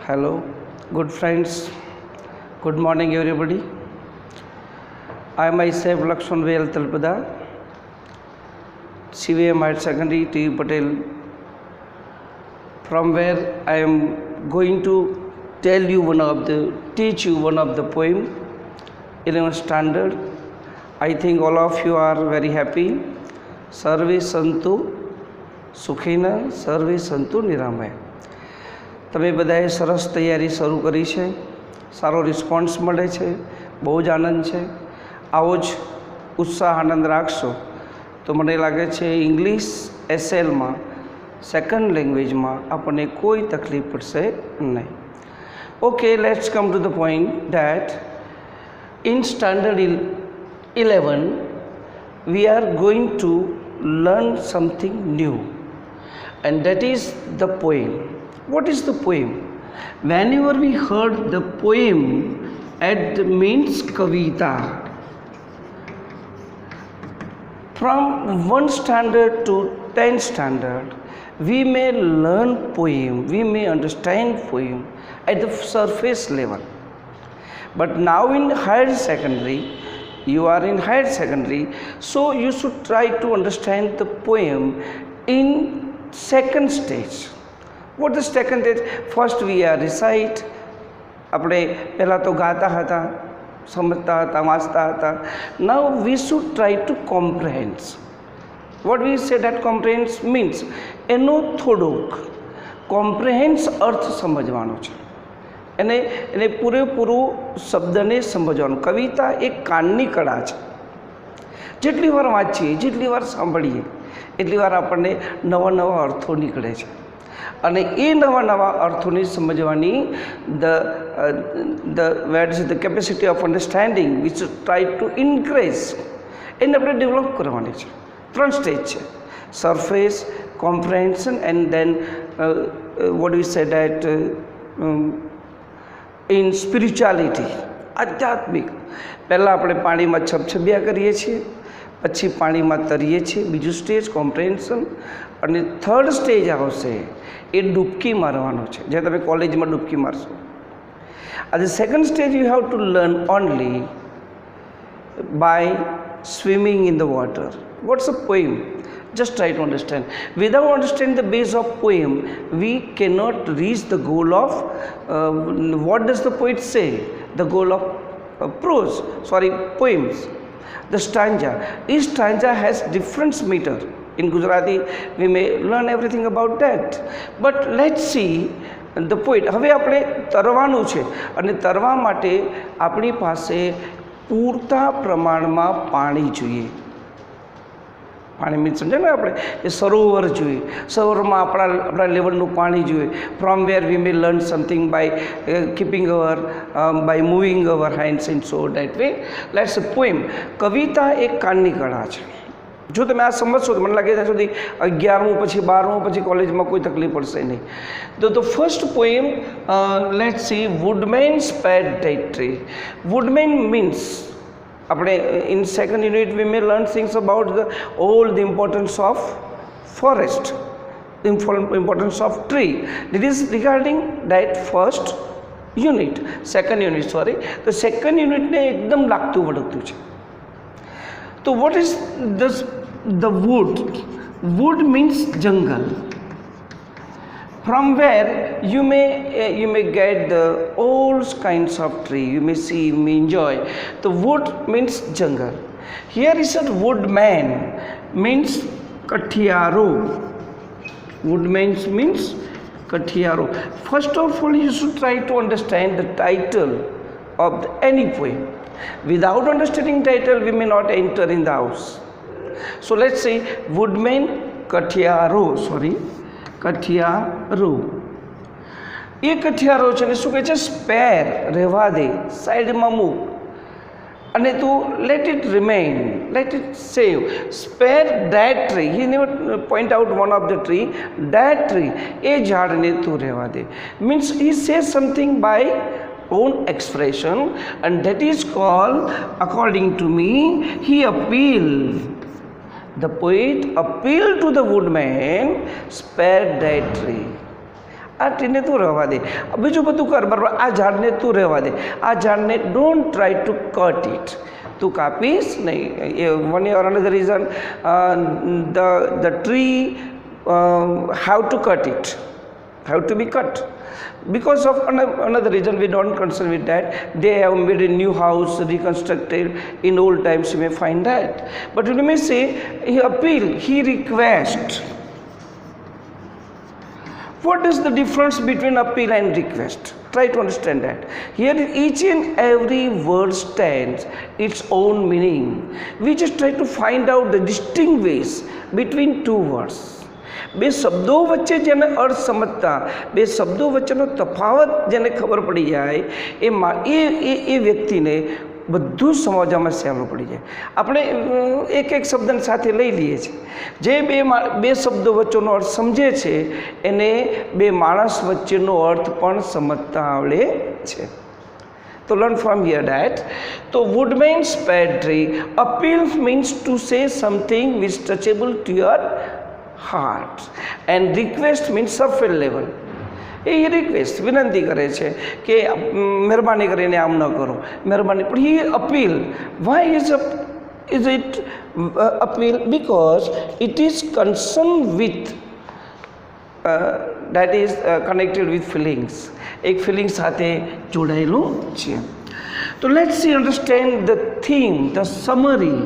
Hello, good friends. Good morning, everybody. I myself Lakshman Vel Talpada, CVM Higher Secondary, T. Patel, from where I am going to teach you one of the poem, 11th standard. I think all of you are very happy. Sarve Santu Sukhina, Sarve Santu Niramaya. તમે બધાએ સરસ તૈયારી શરૂ કરી છે, સારો response મળે છે, બહુ જ આનંદ છે. આવો જ ઉત્સાહ આનંદ રાખશો તો મને લાગે છે ઇંગ્લિશ એસએલમાં સેકન્ડ લેંગ્વેજમાં આપણને કોઈ તકલીફ પડશે નહીં. Okay, let's come to the point that in standard 11 we are going to learn something new, and that is the poem. What is the poem? Whenever we heard the poem, it means kavita. From 1 standard to 10 standard, we may learn poem, we may understand poem at the surface level. But now in higher secondary, you are in higher secondary, so you should try to understand the poem in second stage. What is second stage? First we are recite. આપણે પહેલાં તો ગાતા હતા, સમજતા હતા, વાંચતા હતા. Now we should try to comprehend. What we say that comprehends means એનો થોડોક comprehends અર્થ સમજવાનો છે, એને પૂરેપૂરું શબ્દને સમજવાનું. કવિતા એક કાનની કળા છે. જેટલી વાર વાંચીએ, જેટલી વાર સાંભળીએ, એટલી વાર આપણને નવા નવા અર્થો નીકળે છે. અને એ નવા નવા અર્થોને સમજવાની the capacity of understanding we should try to increase, એને આપણે ડેવલપ કરવાની છે. 3 સ્ટેજ છે: surface, comprehension and then what we say that in spirituality, આધ્યાત્મિક. પહેલાં આપણે પાણીમાં છબછબિયા કરીએ છીએ, પછી પાણીમાં તરીએ છીએ. બીજું સ્ટેજ કોમ્પ્રેહેન્શન, અને થર્ડ સ્ટેજ આવશે એ ડૂબકી મારવાનો છે, જે તમે કોલેજમાં ડૂબકી મારશો. આજે second stage you have to learn only by swimming in the water. What's a poem? Just try to understand. Without understanding the base of poem, we cannot reach the goal of what does the poet say? The goal of poems. The stanza. Each stanza has different meter. In Gujarati, we may learn everything about that. But let's see the poet. હવે આપણે તરવાનું છે, અને તરવા માટે આપણી પાસે પૂરતા પ્રમાણમાં પાણી જોઈએ. પાણી મીન્સ સમજે ને આપણે, એ સરોવર જોઈએ. સરોવરમાં આપણા લેવલનું પાણી જોઈએ. From where we may learn something by keeping by moving our hands in so that way. Let's poem. કવિતા એક કાનની કળા છે. જો તમે આ સમજશો તો મને લાગે ત્યાં સુધી 11મું પછી 12મું પછી કોલેજમાં કોઈ તકલીફ પડશે નહીં. તો the first poem, let's see, woodman spared that tree. Woodman means, આપણે in second unit we may learn things about the importance of forest, importance of tree. This is regarding that first unit. Second unit, sorry. તો second યુનિટને એકદમ લાગતું વળગતું છે. So what is this? The wood. Wood means jungle. From where you may get the all kinds of tree. You may see, you may enjoy. The wood means jungle. Here is a woodman means kathiaro. Woodman means kathiaro. First of all, you should try to understand the title of any poem. Without understanding title, we may not enter in the house. So let's say woodman kathiaro. એ કઠિયારો છે ને શું કહે છે? Spare, રહેવા દે, સાઈડમાં મૂક, અને તું let it remain, let it save. Spare that tree. He never point out one of the tree. That tree, એ ઝાડને તું રહેવા દે. Means he say something by own expression, and that is called, according to me, he appealed. The poet appealed to the woodman, spare that tree. આ ટ્રીને તું રહેવા દે, બીજું બધું કર, બરાબર, આ ઝાડને તું રહેવા દે, આ ઝાડને don't try to cut it, તું કાપીશ નહીં. One or another reason the tree have to cut it, have to be cut. Because of another reason, we don't concern with that. They have made a new house, reconstructed. In old times you may find that. But you may say, he appeal, he request. What is the difference between appeal and request? Try to understand that. Here each and every word stands its own meaning. We just try to find out the distinct ways between two words. બે શબ્દો વચ્ચે જેને અર્થ સમજતા, બે શબ્દો વચ્ચેનો તફાવત જેને ખબર પડી જાય એ વ્યક્તિને બધું સમજવામાં સહેલું પડી જાય. આપણે એક શબ્દ સાથે લઈ લઈએ છીએ, જે બે શબ્દો વચ્ચેનો અર્થ સમજે છે એને બે માણસ વચ્ચેનો અર્થ પણ સમજતા આવડે છે. તો learn from here that so woodman's poetry appeal means to say something which is touchable to your heart, and request means surface level. A request વિનંતી કરે છે કે મહેરબાની કરીને આમ ન કરો, મહેરબાની. પણ he appeal, why is it appeal? Because it is concern with that is connected with feelings, એક ફિલિંગ સાથે જોડાયેલું છે. તો let's see understand the theme, the summary.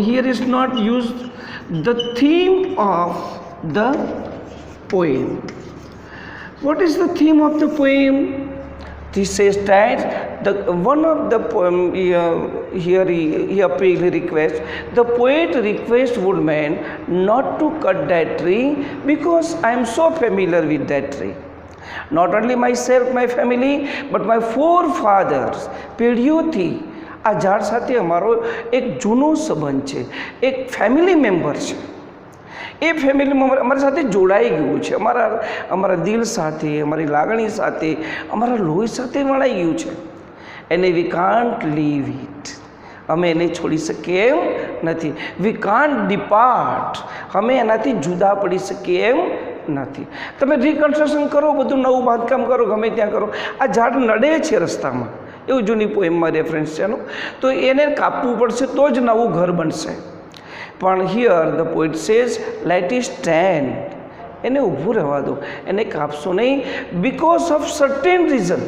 Here is not used the theme of the poem. What is the theme of the poem? This says that one of the poem here he appeals, he requests, the poet requests woodman not to cut that tree because I am so familiar with that tree. Not only myself, my family, but my forefathers, પેઢીઓથી આ ઝાડ સાથે અમારો એક જૂનો સંબંધ છે, એક family member છે. એ ફેમિલી મેમ્બર અમારી સાથે જોડાઈ ગયું છે, અમારા દિલ સાથે, અમારી લાગણી સાથે, અમારા લોહી સાથે વળાઈ ગયું છે. એને વી કાન્ટ લીવ ઇટ, અમે એને છોડી શકીએ એમ નથી. વી કાન્ટ ડિપાર્ટ, અમે એનાથી જુદા પડી શકીએ એમ નથી. તમે રિકન્સ્ટ્રક્શન કરો, બધું નવું બાંધકામ કરો, ગમે ત્યાં કરો, આ ઝાડ નડે છે રસ્તામાં, એવું જૂની પોએમમાં રેફરન્સ છે એનું. તો એને કાપવું પડશે તો જ નવું ઘર બનશે. પણ here the poet says let it stand, એને ઊભું રહેવા દો, એને કાપશો નહીં. બિકોઝ ઓફ સર્ટેન રીઝન,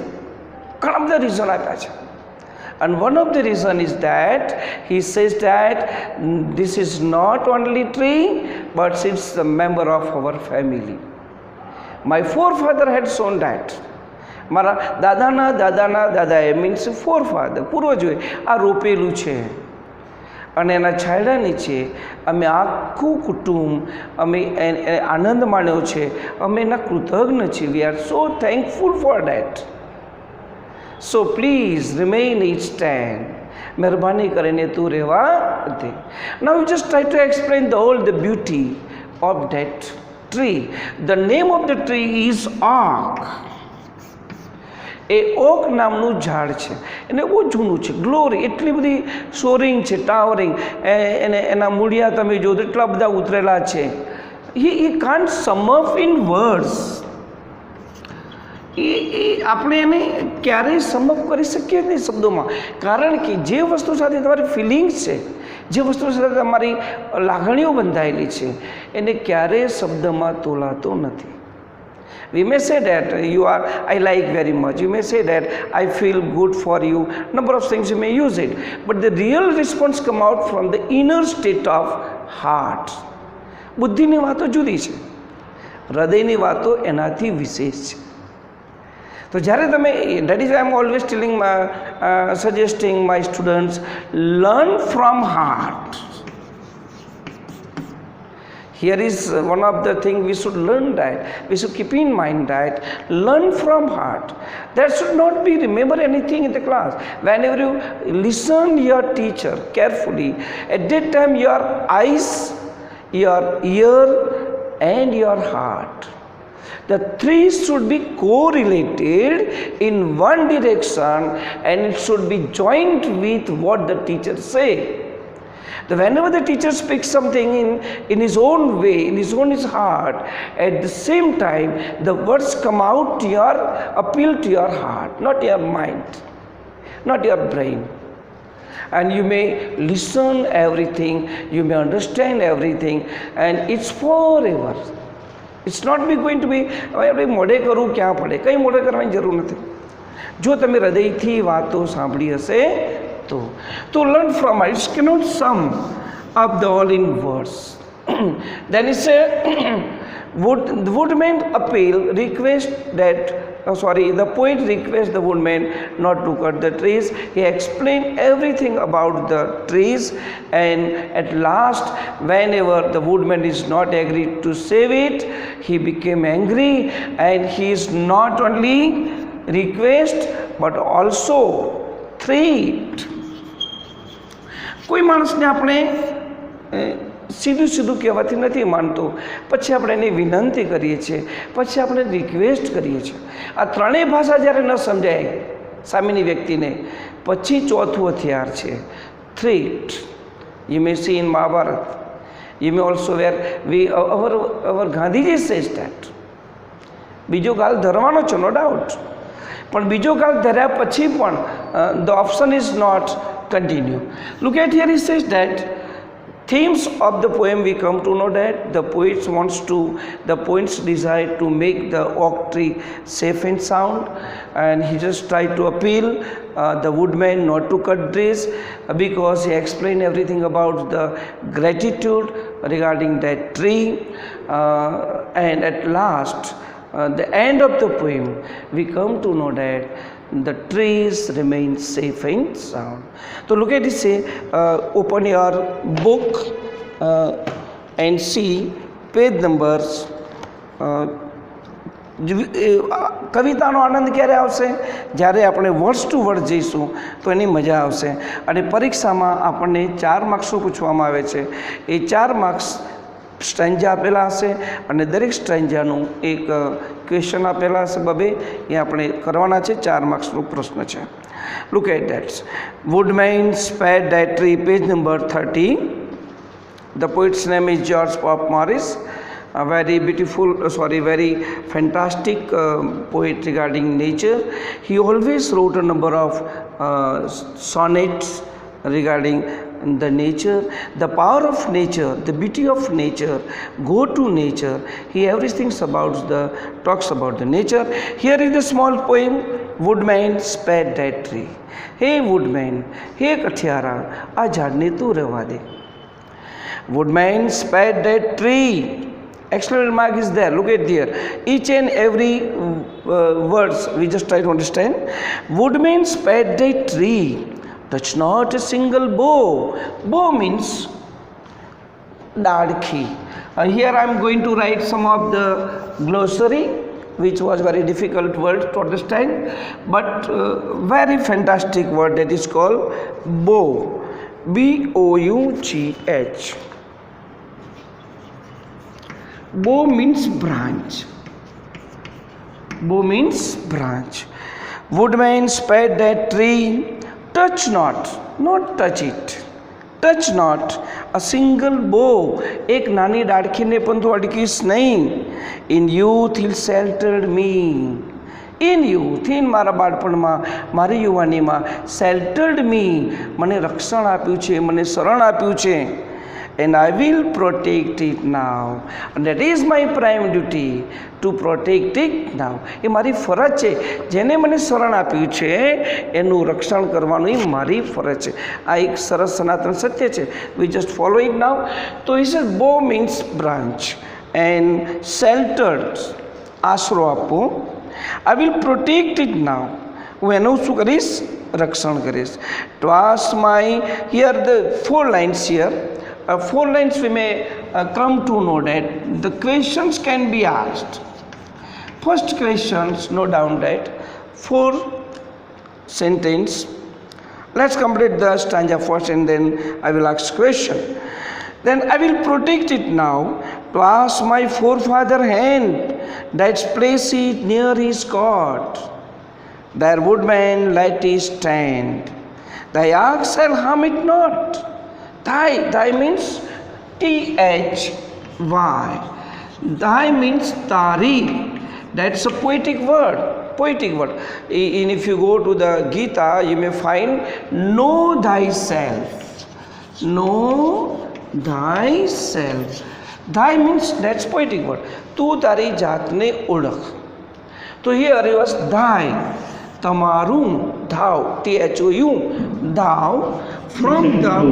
ઘણા બધા રીઝન આપ્યા છે. And one of the reason is that he says that this is not only tree but it's a member of our family. My forefather had shown that. મારા દાદાના દાદાના દાદાએ means ફોરફાધર, પૂર્વજોએ આ રોપેલું છે અને એના છાંયડા નીચે અમે આખું કુટુંબ અમે આનંદ માણ્યો છે, અમે એના કૃતજ્ઞ છીએ. We are so thankful for that. So please remain it stand, મહેરબાની કરીને તું રહેવા દે. Now you just try to explain the all the beauty of that tree. The name of the tree is oak. એ oak નામનું ઝાડ છે, એને બહુ જૂનું છે. ગ્લોરી, એટલી બધી સોરિંગ છે, ટાવરિંગ, એના મૂળિયા તમે જો એટલા બધા ઉતરેલા છે. He can't sum up in words. આપણે એને ક્યારેય સમઅપ કરી શકીએ નહીં શબ્દોમાં, કારણ કે જે વસ્તુ સાથે તમારી ફિલિંગ્સ છે, જે વસ્તુ સાથે તમારી લાગણીઓ બંધાયેલી છે, એને ક્યારેય શબ્દમાં તોલાતો નથી. We may say that I like very much. You may say that I feel good for you. Number of things you may use it. But the real response come out from the inner state of heart. બુદ્ધિની વાતો જુદી છે, હૃદયની વાતો એનાથી વિશેષ છે. તો જ્યારે તમે, that is why I am always suggesting my students, learn from heart. Here is one of the things we should learn, that we should keep in mind, that learn from heart. That should not be remember anything in the class. Whenever you listen your teacher carefully, at that time your eyes, your ear and your heart, the three should be correlated in one direction and it should be joined with what the teacher say. Whenever the teacher speaks something in his own way, in his own his heart, at the same time, the words come out to your, appeal to your heart, not your mind, not your brain. And you may listen everything, you may understand everything, and it's forever. It's not be going to be મોઢે કરવું ક્યાં પડે, કંઈ મોઢે કરવાની જરૂર નથી. જો તમે હૃદયથી વાતો સાંભળી હશે તો learn from it. It cannot sum up the all in words. Then it's a the woodman appeal request that the poet requests the woodman not to cut the trees. He explained everything about the trees, and at last, whenever the woodman is not agreed to save it, he became angry, and he is not only request but also threat. કોઈ માણસને આપણે સીધું કહેવાથી નથી માનતો, પછી આપણે એની વિનંતી કરીએ છીએ, પછી આપણે રિક્વેસ્ટ કરીએ છીએ. આ ત્રણેય ભાષા જ્યારે ન સમજાય સામેની વ્યક્તિને, પછી ચોથું હથિયાર છે threat. You may see in Mahabharata, you may also where our Gandhiji says that. બીજો ગાલ ધરવાનો છે, નો ડાઉટ, પણ બીજો ગાલ ધર્યા પછી પણ the option is not continue. Look at here, he says that themes of the poem, we come to know that the poets desire to make the oak tree safe and sound, and he just tried to appeal the woodman not to cut trees, because he explained everything about the gratitude regarding that tree, and at last the end of the poem we come to know that the trees remain safe and sound. So look at this, open your book and see page numbers. કવિતાનો આનંદ ક્યારે આવશે? જ્યારે આપણે word to word જઈશું તો એની મજા આવશે. અને પરીક્ષામાં આપણને 4 માર્ક્સનું પૂછવામાં આવે છે. એ 4 માર્ક્સ સ્ટ્રેન્જા આપેલા હશે, અને દરેક સ્ટ્રેન્જાનું એક ક્વેશ્ચન આપેલા હશે, બબે એ આપણે કરવાના છે. 4 માર્ક્સનો પ્રશ્ન છે. Look at that. Woodman spare that tree, page number 30. The poet's name is George Pop Morris. A very beautiful, very fantastic poet regarding nature. He always wrote a number of sonnets regarding the nature, the power of nature, the beauty of nature. Go to nature. He everything talks about the nature. Here is the small poem, Woodman spared that tree. Hey woodman, hey કઠિયારા, આ ઝાડને તું રહેવા દે. Woodman spared that tree. Exclamation mark is there. Look at there. Each and every words we just try to understand. Woodman spared that tree. Touch not a single bow. Bow means dadki. Here I am going to write some of the glossary, which was very difficult word to understand, but very fantastic word that is called bow. B-O-U-G-H. Bow means branch. Bow means branch. Woodman spared that tree. Touch not touch it. Touch not a single bow. એક નાની ડાળખીને પણ તું અડકીશ નહીં. In youth he sheltered me. In youth, in મારા બાળપણમાં, મારી યુવાનીમાં, sheltered me, મને રક્ષણ આપ્યું છે, મને શરણ આપ્યું છે. And I will protect it now. And that is my prime duty, to protect it now. એ મારી ફરજ છે. જેને મને શરણ આપ્યું છે એનું રક્ષણ કરવાનું એ મારી ફરજ છે. આ એક સરસ સનાતન સત્ય છે. We just follow it now. So he says bow means branch, and sheltered આશરો આપવો. I will protect it now. હું એનું શું કરીશ? રક્ષણ કરીશ. Twas my, here the 4 lines here. 4 lines we may come to know that the questions can be asked. First questions, no doubt that 4 sentence. Let's complete the stanza first and then I will ask question. Then I will protect it now. Twas my forefather hand that placed it near his cot. There woodman let it stand. Thy axe shall harm it not. Thy means THY. Thy means tari. That's a poetic word. And if you go to the Gita, you may find know thyself. Thy means that's poetic word. Tu તારી જાતને ઓળખ. So here it was thy, tamarum, thou, thou, thou, from thou,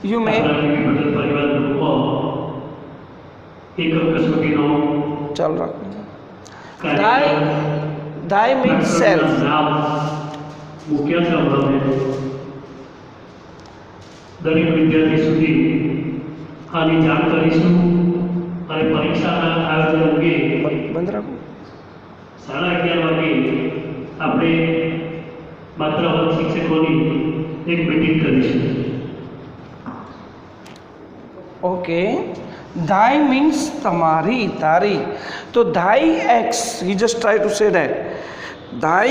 you may. चल रहा. Thy means self. દરેક વિદ્યાર્થી સુધી આની જાણ કરીશું અને પરીક્ષાના આયોજન અંગે બંધ રાખો. 11:30 વાગે આપણે માત્ર શિક્ષકોની એક મીટિંગ કરીશું. Okay. Thy means tamari, tari. So thy x, he just tried to say that. Thy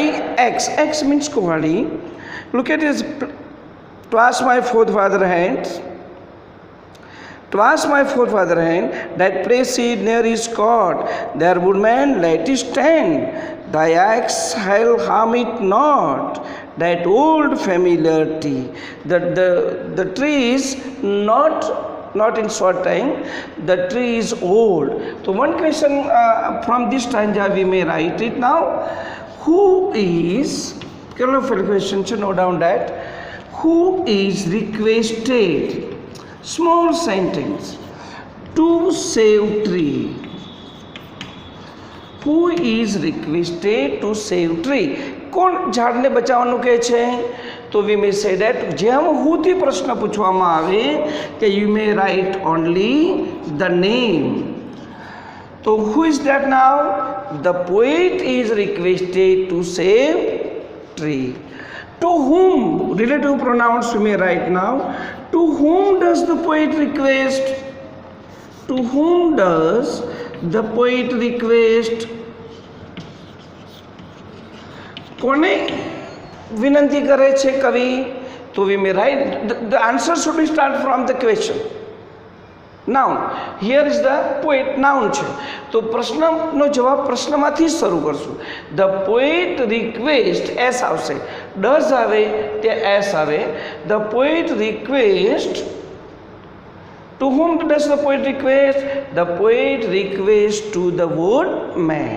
x means kuhadi. Look at his. Twas my forefather hand, that proceed near his court. There would man let it stand. Thy axe I'll harm it not. That old familiarity. The tree is not in short time. The tree is old. So one question from this stanza we may write it now. Who is? Careful question. So note down that. Who is requested, small sentence, to save tree? Who is requested to save tree? કોણ ઝાડને બચાવવાનું કહે છે? તો we may say that જેમ whoથી પ્રશ્ન પૂછવામાં આવે કે you may write only the name. So who is that now? The poet is requested to save tree. To whom? Relative pronouns we may write now. To whom does the poet request? To whom does the poet request? કોને વિનંતી કરે છે કવિ? તો we may write the answer should be start from the question. Noun. Here is the poet. Noun છે. તો પ્રશ્નનો જવાબ પ્રશ્નમાંથી જ શરૂ કરશું. The poet request S આવશે. Does આવે તે S આવે. The poet request. To whom does the poet request? The poet request to the woodman.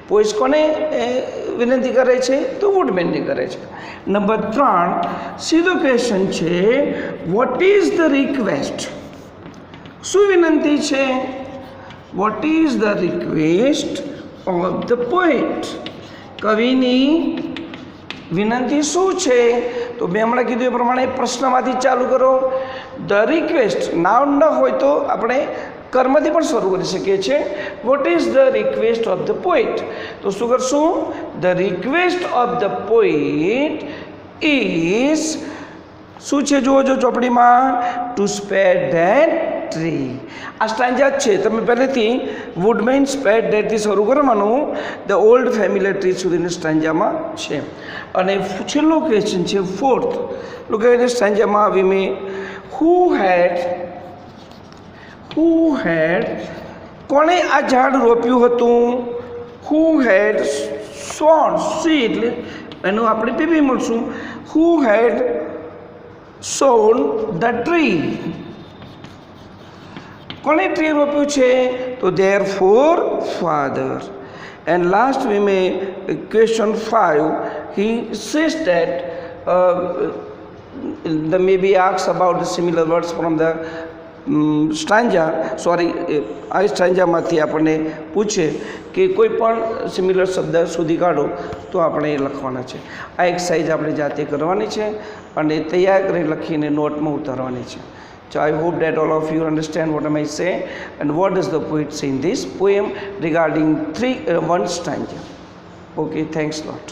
Poet કોને વિનંતી કરે છે? તો વુડમેનને કરે છે. નંબર 3 સીધો ક્વેશ્ચન છે. What is the request? શું વિનંતી છે? What is the request of the poet? કવિની વિનંતી શું છે? તો મેં હમણાં કીધું એ પ્રમાણે પ્રશ્નમાંથી ચાલુ કરો. ધ રિક્વેસ્ટ નાઉન ન હોય તો આપણે કર્મથી પણ શરૂ કરી શકીએ છીએ. Vote is the request of the poet? તો શું કરશું? The request of the poet is શું છે? જો ચોપડીમાં ટુ સ્પેર ધેટ ટ્રી. આ સ્ટાન્જા જ છે. તમે પહેલેથી વુડમેન સ્પેર ધેટથી શરૂ કરવાનું. ધ ઓલ્ડ ફેમિલિયર ટ્રી સુધીની સ્ટાન્જામાં છે. અને છેલ્લો ક્વેશ્ચન છે 4th. લોકો સ્ટાન્જામાં વી મે who had કોણે આ ઝાડ રોપ્યું હતું? who had sown seed, એનું આપણે પીપી મળશું. who had sown the tree? કોણે ટ્રી રોપ્યું છે? તો therefore father. And last we may question 5. He says that the maybe asks about the similar words from the stanza. આ સ્ટાન્જામાંથી આપણને પૂછે કે કોઈ પણ સિમિલર શબ્દ શોધી કાઢો તો આપણે એ લખવાના છે. આ એક્સરસાઇઝ આપણે જાતે કરવાની છે અને તૈયાર કરીને લખીને નોટમાં ઉતારવાની છે. So I hope that all of you understand what I may say and what does the poet say in this poem regarding one stanza. Okay, thanks a lot.